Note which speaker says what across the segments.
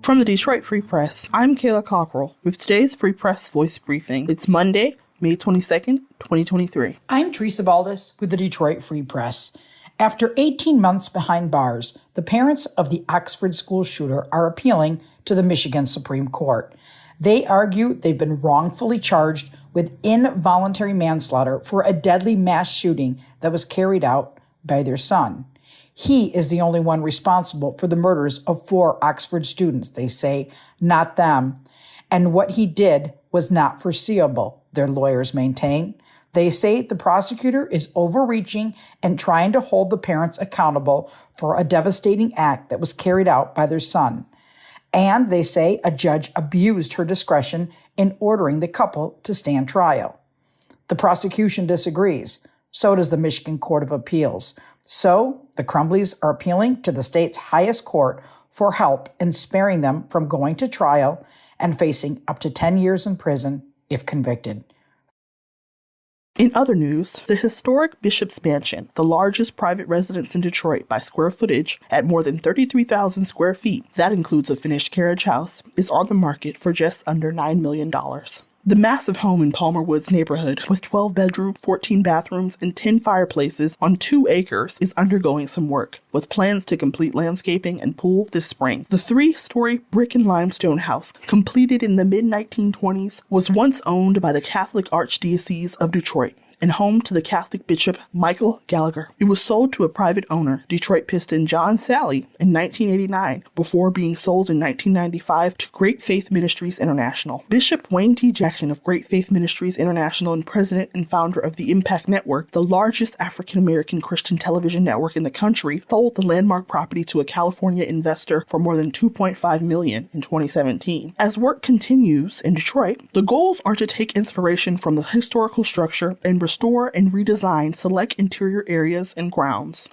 Speaker 1: From the Detroit Free Press, I'm Kayla Cockrell with today's Free Press Voice Briefing. It's Monday, May 22nd, 2023.
Speaker 2: I'm Teresa Baldus with the Detroit Free Press. After 18 months behind bars, the parents of the Oxford school shooter are appealing to the Michigan Supreme Court. They argue they've been wrongfully charged with involuntary manslaughter for a deadly mass shooting that was carried out by their son. He is the only one responsible for the murders of 4 Oxford students, they say, not them. And what he did was not foreseeable, their lawyers maintain. They say the prosecutor is overreaching and trying to hold the parents accountable for a devastating act that was carried out by their son. And they say a judge abused her discretion in ordering the couple to stand trial. The prosecution disagrees. So does the Michigan Court of Appeals. So the Crumbleys are appealing to the state's highest court for help in sparing them from going to trial and facing up to 10 years in prison if convicted.
Speaker 1: In other news, the historic Bishop's Mansion, the largest private residence in Detroit by square footage at more than 33,000 square feet, that includes a finished carriage house, is on the market for just under $9 million. The massive home in Palmer Woods neighborhood, with 12 bedrooms, 14 bathrooms, and 10 fireplaces on 2 acres, is undergoing some work, with plans to complete landscaping and pool this spring. The 3-story brick and limestone house, completed in the mid-1920s, was once owned by the Catholic Archdiocese of Detroit and home to the Catholic Bishop Michael Gallagher. It was sold to a private owner, Detroit Piston John Sally, in 1989, before being sold in 1995 to Great Faith Ministries International. Bishop Wayne T. Jackson of Great Faith Ministries International and president and founder of the Impact Network, the largest African-American Christian television network in the country, sold the landmark property to a California investor for more than $2.5 million in 2017. As work continues in Detroit, the goals are to take inspiration from the historical structure and restore and redesign select interior areas and grounds.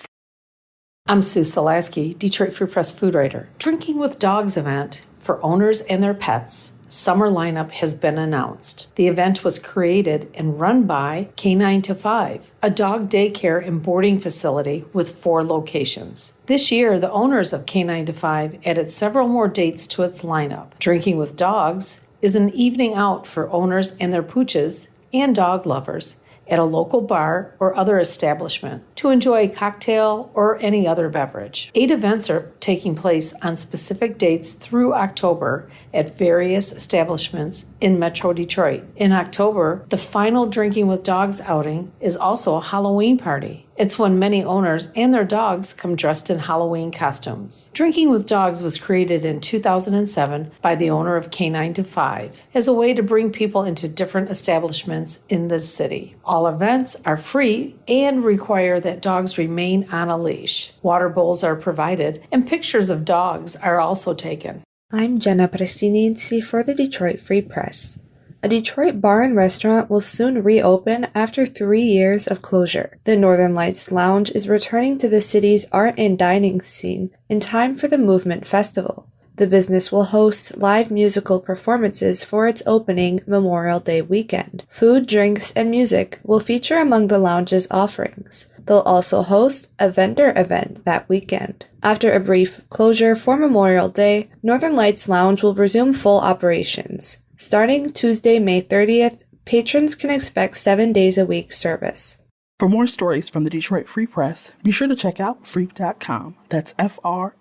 Speaker 3: I'm Sue Salaski, Detroit Free Press food writer. Drinking with Dogs event for owners and their pets. Summer lineup has been announced. The event was created and run by K9 to 5, a dog daycare and boarding facility with 4 locations. This year, the owners of K9 to 5 added several more dates to its lineup. Drinking with Dogs is an evening out for owners and their pooches and dog lovers at a local bar or other establishment to enjoy a cocktail or any other beverage. 8 events are taking place on specific dates through October at various establishments in Metro Detroit. In October, the final Drinking with Dogs outing is also a Halloween party. It's when many owners and their dogs come dressed in Halloween costumes. Drinking with Dogs was created in 2007 by the owner of K9 to 5 as a way to bring people into different establishments in the city. All events are free and require that dogs remain on a leash. Water bowls are provided and pictures of dogs are also taken.
Speaker 4: I'm Jenna Prestininsi for the Detroit Free Press. A Detroit bar and restaurant will soon reopen after 3 years of closure. The Northern Lights Lounge is returning to the city's art and dining scene in time for the Movement Festival. The business will host live musical performances for its opening Memorial Day weekend. Food, drinks, and music will feature among the lounge's offerings. They'll also host a vendor event that weekend. After a brief closure for Memorial Day, Northern Lights Lounge will resume full operations. Starting Tuesday, May 30th, patrons can expect 7 days a week service.
Speaker 1: For more stories from the Detroit Free Press, be sure to check out freep.com. That's FREEP.com.